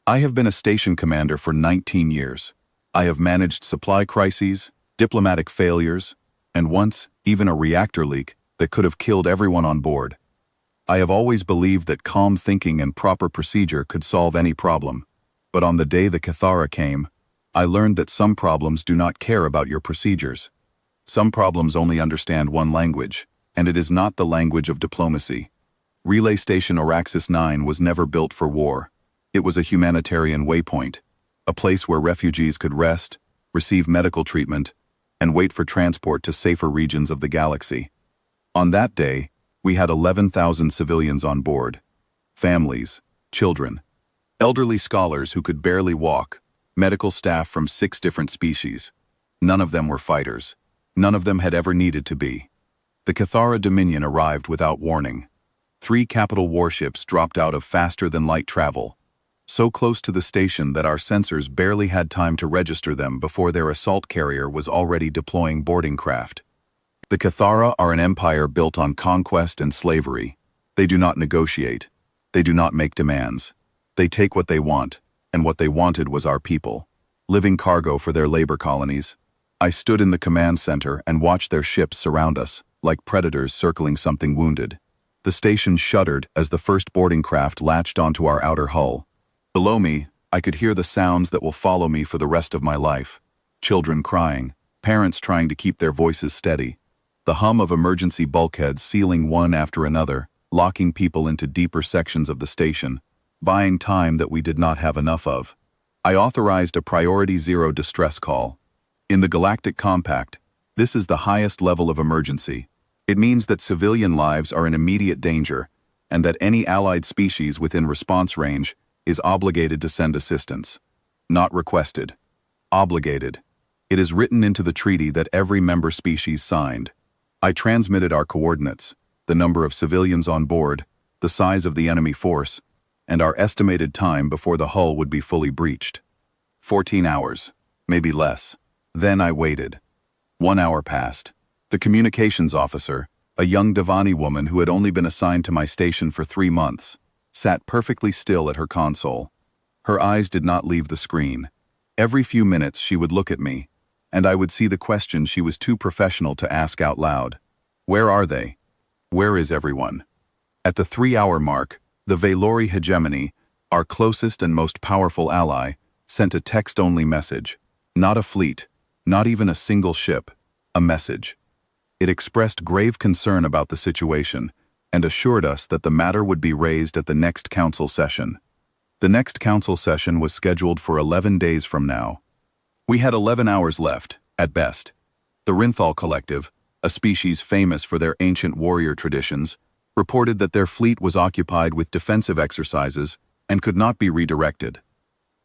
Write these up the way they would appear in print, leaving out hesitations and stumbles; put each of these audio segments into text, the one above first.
I have been a station commander for 19 years. I have managed supply crises, diplomatic failures, and once, even a reactor leak that could have killed everyone on board. I have always believed that calm thinking and proper procedure could solve any problem. But on the day the Cathara came, I learned that some problems do not care about your procedures. Some problems only understand one language, and it is not the language of diplomacy. Relay Station Araxis 9 was never built for war. It was a humanitarian waypoint, a place where refugees could rest, receive medical treatment, and wait for transport to safer regions of the galaxy. On that day, we had 11,000 civilians on board. Families, children, elderly scholars who could barely walk, medical staff from 6 different species. None of them were fighters. None of them had ever needed to be. The Cathara Dominion arrived without warning. 3 capital warships dropped out of faster-than-light travel, so close to the station that our sensors barely had time to register them before their assault carrier was already deploying boarding craft. The Cathara are an empire built on conquest and slavery. They do not negotiate. They do not make demands. They take what they want, and what they wanted was our people, living cargo for their labor colonies. I stood in the command center and watched their ships surround us, like predators circling something wounded. The station shuddered as the first boarding craft latched onto our outer hull. Below me, I could hear the sounds that will follow me for the rest of my life. Children crying, parents trying to keep their voices steady, the hum of emergency bulkheads sealing one after another, locking people into deeper sections of the station, buying time that we did not have enough of. I authorized a Priority 0 distress call. In the Galactic Compact, this is the highest level of emergency. It means that civilian lives are in immediate danger, and that any allied species within response range is obligated to send assistance. Not requested. Obligated. It is written into the treaty that every member species signed. I transmitted our coordinates, the number of civilians on board, the size of the enemy force, and our estimated time before the hull would be fully breached. 14 hours, maybe less. Then I waited. 1 hour passed. The communications officer, a young Devani woman who had only been assigned to my station for 3 months, sat perfectly still at her console. Her eyes did not leave the screen. Every few minutes she would look at me, and I would see the question she was too professional to ask out loud. Where are they? Where is everyone? At the 3-hour mark, the Valori hegemony, our closest and most powerful ally, sent a text-only message. Not a fleet, not even a single ship, a message. It expressed grave concern about the situation and assured us that the matter would be raised at the next council session. The next council session was scheduled for 11 days from now. We had 11 hours left, at best. The Rinthal Collective, a species famous for their ancient warrior traditions, reported that their fleet was occupied with defensive exercises and could not be redirected.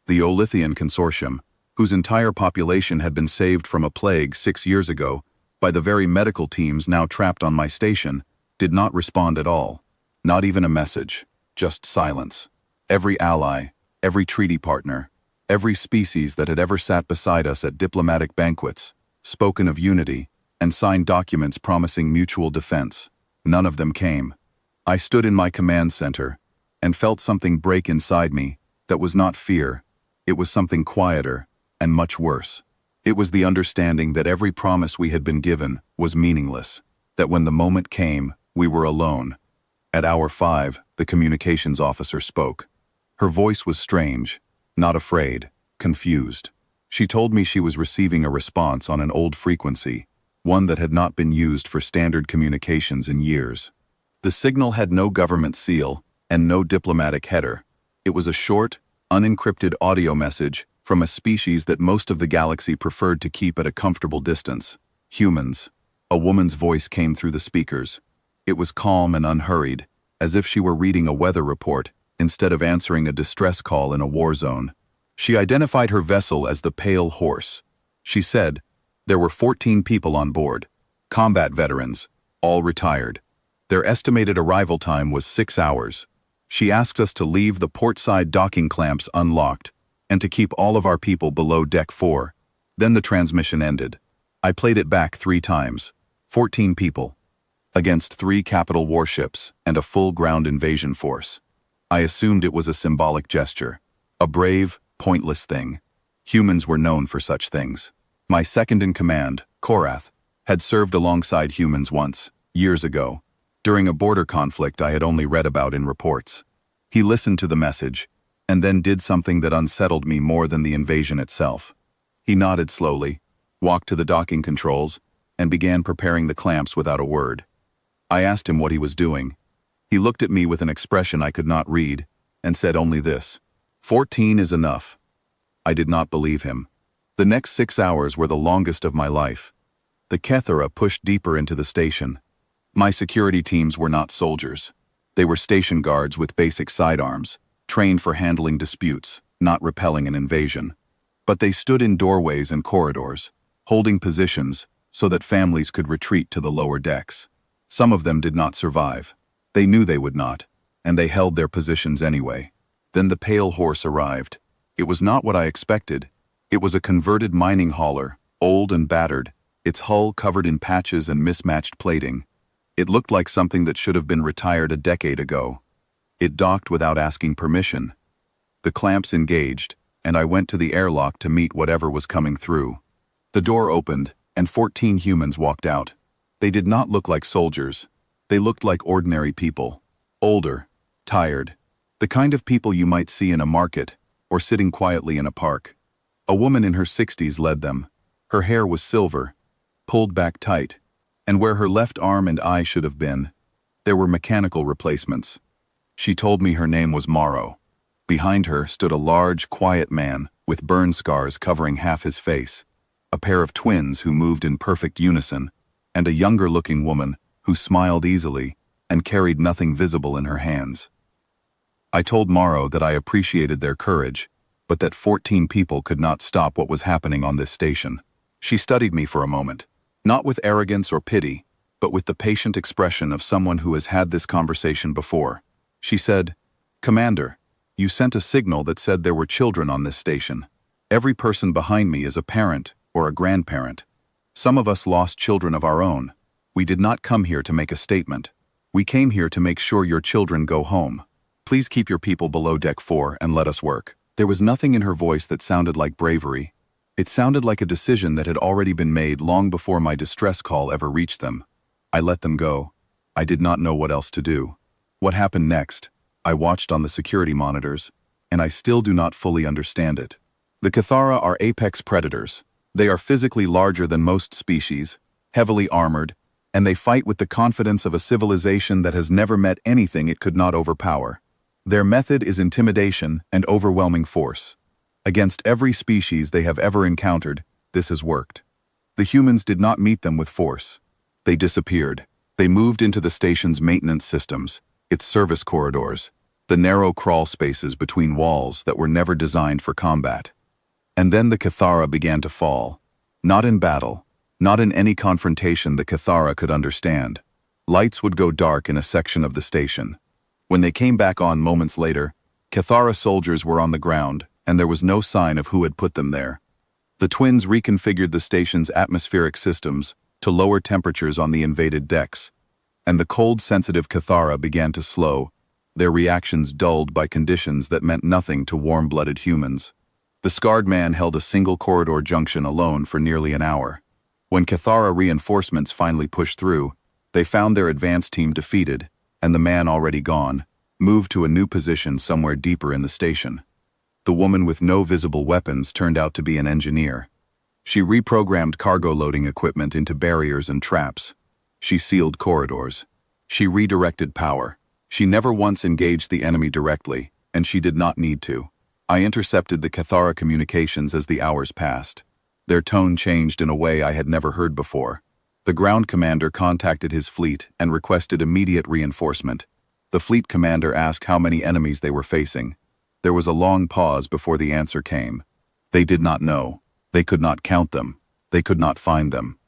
The Olithian Consortium, whose entire population had been saved from a plague 6 years ago by the very medical teams now trapped on my station, did not respond at all. Not even a message, just silence. Every ally, every treaty partner, every species that had ever sat beside us at diplomatic banquets, spoken of unity, and signed documents promising mutual defense. None of them came. I stood in my command center and felt something break inside me that was not fear. It was something quieter and much worse. It was the understanding that every promise we had been given was meaningless, that when the moment came, we were alone. At hour 5, the communications officer spoke. Her voice was strange, not afraid, confused. She told me she was receiving a response on an old frequency, one that had not been used for standard communications in years. The signal had no government seal and no diplomatic header. It was a short, unencrypted audio message from a species that most of the galaxy preferred to keep at a comfortable distance. Humans. A woman's voice came through the speakers. It was calm and unhurried, as if she were reading a weather report instead of answering a distress call in a war zone. She identified her vessel as the Pale Horse. She said, there were 14 people on board, combat veterans, all retired. Their estimated arrival time was 6 hours. She asked us to leave the portside docking clamps unlocked and to keep all of our people below Deck 4. Then the transmission ended. I played it back 3 times. 14 people. Against 3 capital warships and a full ground invasion force. I assumed it was a symbolic gesture. A brave, pointless thing. Humans were known for such things. My second-in-command, Korath, had served alongside humans once, years ago, during a border conflict I had only read about in reports. He listened to the message, and then did something that unsettled me more than the invasion itself. He nodded slowly, walked to the docking controls, and began preparing the clamps without a word. I asked him what he was doing. He looked at me with an expression I could not read, and said only this: 14 is enough. I did not believe him. The next 6 hours were the longest of my life. The Kethara pushed deeper into the station. My security teams were not soldiers. They were station guards with basic sidearms, trained for handling disputes, not repelling an invasion. But they stood in doorways and corridors, holding positions so that families could retreat to the lower decks. Some of them did not survive. They knew they would not, and they held their positions anyway. Then the pale horse arrived. It was not what I expected. It was a converted mining hauler, old and battered, its hull covered in patches and mismatched plating. It looked like something that should have been retired a decade ago. It docked without asking permission. The clamps engaged, and I went to the airlock to meet whatever was coming through. The door opened, and 14 humans walked out. They did not look like soldiers. They looked like ordinary people. Older, tired, the kind of people you might see in a market or sitting quietly in a park. A woman in her 60s led them. Her hair was silver, pulled back tight, and where her left arm and eye should have been, there were mechanical replacements. She told me her name was Morrow. Behind her stood a large, quiet man with burn scars covering half his face, a pair of twins who moved in perfect unison, and a younger-looking woman who smiled easily and carried nothing visible in her hands. I told Morrow that I appreciated their courage, but that 14 people could not stop what was happening on this station. She studied me for a moment, not with arrogance or pity, but with the patient expression of someone who has had this conversation before. She said, "Commander, you sent a signal that said there were children on this station. Every person behind me is a parent or a grandparent. Some of us lost children of our own. We did not come here to make a statement. We came here to make sure your children go home. Please keep your people below Deck 4 and let us work." There was nothing in her voice that sounded like bravery. It sounded like a decision that had already been made long before my distress call ever reached them. I let them go. I did not know what else to do. What happened next? I watched on the security monitors, and I still do not fully understand it. The Kethara are apex predators. They are physically larger than most species, heavily armored, and they fight with the confidence of a civilization that has never met anything it could not overpower. Their method is intimidation and overwhelming force. Against every species they have ever encountered, this has worked. The humans did not meet them with force. They disappeared. They moved into the station's maintenance systems, its service corridors, the narrow crawl spaces between walls that were never designed for combat. And then the Kethara began to fall. Not in battle, not in any confrontation the Kethara could understand. Lights would go dark in a section of the station. When they came back on moments later, Kethara soldiers were on the ground, and there was no sign of who had put them there. The twins reconfigured the station's atmospheric systems to lower temperatures on the invaded decks, and the cold-sensitive Kethara began to slow, their reactions dulled by conditions that meant nothing to warm-blooded humans. The scarred man held a single corridor junction alone for nearly an hour. When Kethara reinforcements finally pushed through, they found their advance team defeated, and the man already gone, moved to a new position somewhere deeper in the station. The woman with no visible weapons turned out to be an engineer. She reprogrammed cargo loading equipment into barriers and traps. She sealed corridors. She redirected power. She never once engaged the enemy directly, and she did not need to. I intercepted the Kethara communications as the hours passed. Their tone changed in a way I had never heard before. The ground commander contacted his fleet and requested immediate reinforcement. The fleet commander asked how many enemies they were facing. There was a long pause before the answer came. They did not know. They could not count them. They could not find them.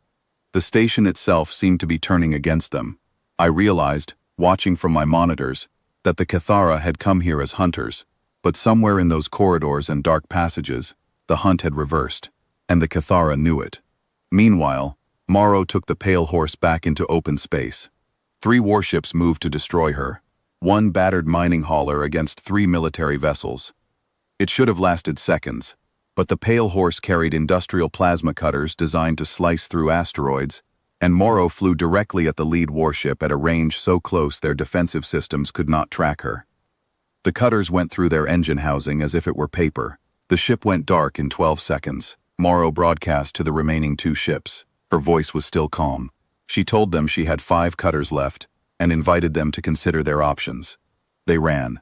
The station itself seemed to be turning against them. I realized, watching from my monitors, that the Kethara had come here as hunters, but somewhere in those corridors and dark passages, the hunt had reversed, and the Kethara knew it. Meanwhile, Morrow took the pale horse back into open space. 3 warships moved to destroy her, 1 battered mining hauler against 3 military vessels. It should have lasted seconds, but the pale horse carried industrial plasma cutters designed to slice through asteroids, and Morrow flew directly at the lead warship at a range so close their defensive systems could not track her. The cutters went through their engine housing as if it were paper. The ship went dark in 12 seconds. Morrow broadcast to the remaining 2 ships. Her voice was still calm. She told them she had 5 cutters left and invited them to consider their options. They ran.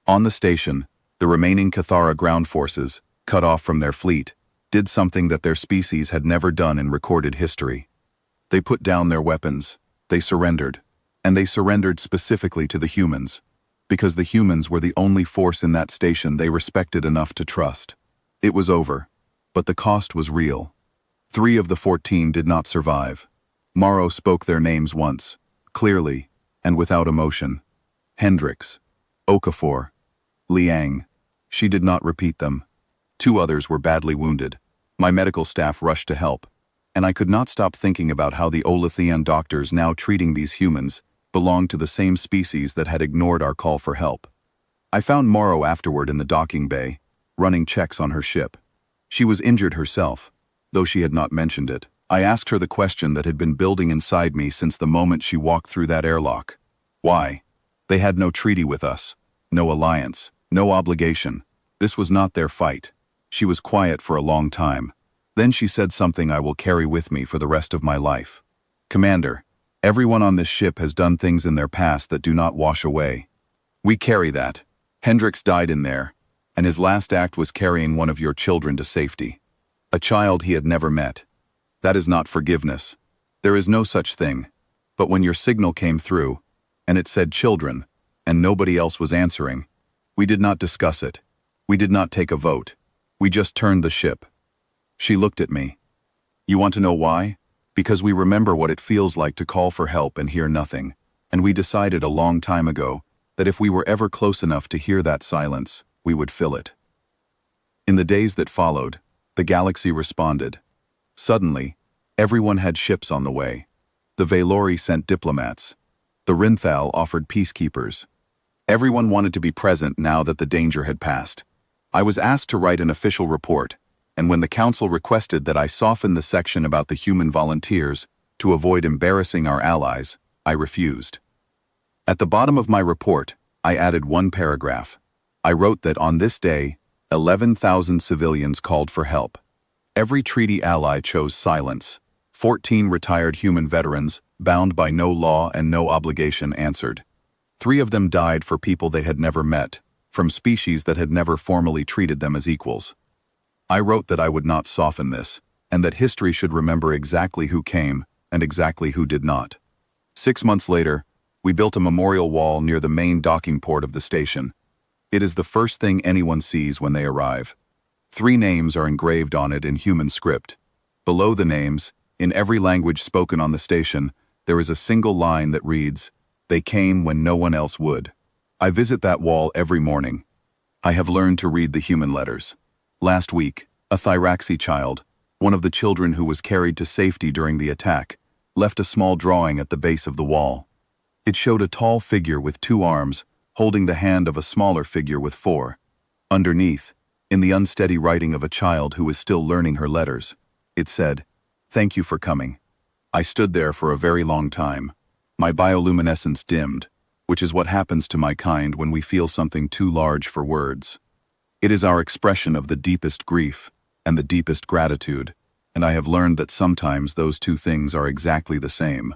On the station, the remaining Cathara ground forces, cut off from their fleet, did something that their species had never done in recorded history. They put down their weapons. They surrendered. And they surrendered specifically to the humans, because the humans were the only force in that station they respected enough to trust. It was over, but the cost was real. 3 of the 14 did not survive. Morrow spoke their names once, clearly, and without emotion. Hendricks, Okafor, Liang. She did not repeat them. 2 others were badly wounded. My medical staff rushed to help, and I could not stop thinking about how the Olethian doctors now treating these humans belonged to the same species that had ignored our call for help. I found Morrow afterward in the docking bay, running checks on her ship. She was injured herself, though she had not mentioned it. I asked her the question that had been building inside me since the moment she walked through that airlock. Why? They had no treaty with us, no alliance, no obligation. This was not their fight. She was quiet for a long time. Then she said something I will carry with me for the rest of my life. Commander, everyone on this ship has done things in their past that do not wash away. We carry that. Hendricks died in there, and his last act was carrying one of your children to safety. A child he had never met. That is not forgiveness. There is no such thing. But when your signal came through, and it said children, and nobody else was answering, we did not discuss it. We did not take a vote. We just turned the ship. She looked at me. You want to know why? Because we remember what it feels like to call for help and hear nothing, and we decided a long time ago that if we were ever close enough to hear that silence, we would fill it. In the days that followed, the galaxy responded. Suddenly, everyone had ships on the way. The Valori sent diplomats. The Rinthal offered peacekeepers. Everyone wanted to be present now that the danger had passed. I was asked to write an official report, and when the council requested that I soften the section about the human volunteers to avoid embarrassing our allies, I refused. At the bottom of my report, I added 1 paragraph. I wrote that on this day, 11,000 civilians called for help. Every treaty ally chose silence. 14 retired human veterans, bound by no law and no obligation, answered. 3 of them died for people they had never met, from species that had never formally treated them as equals. I wrote that I would not soften this, and that history should remember exactly who came and exactly who did not. 6 months later, we built a memorial wall near the main docking port of the station. It is the first thing anyone sees when they arrive. 3 names are engraved on it in human script. Below the names, in every language spoken on the station, there is a single line that reads, "They came when no one else would." I visit that wall every morning. I have learned to read the human letters. Last week, a Thyraxi child, one of the children who was carried to safety during the attack, left a small drawing at the base of the wall. It showed a tall figure with 2 arms, holding the hand of a smaller figure with 4. Underneath, in the unsteady writing of a child who is still learning her letters, it said, "Thank you for coming." I stood there for a very long time. My bioluminescence dimmed, which is what happens to my kind when we feel something too large for words. It is our expression of the deepest grief and the deepest gratitude, and I have learned that sometimes those 2 things are exactly the same.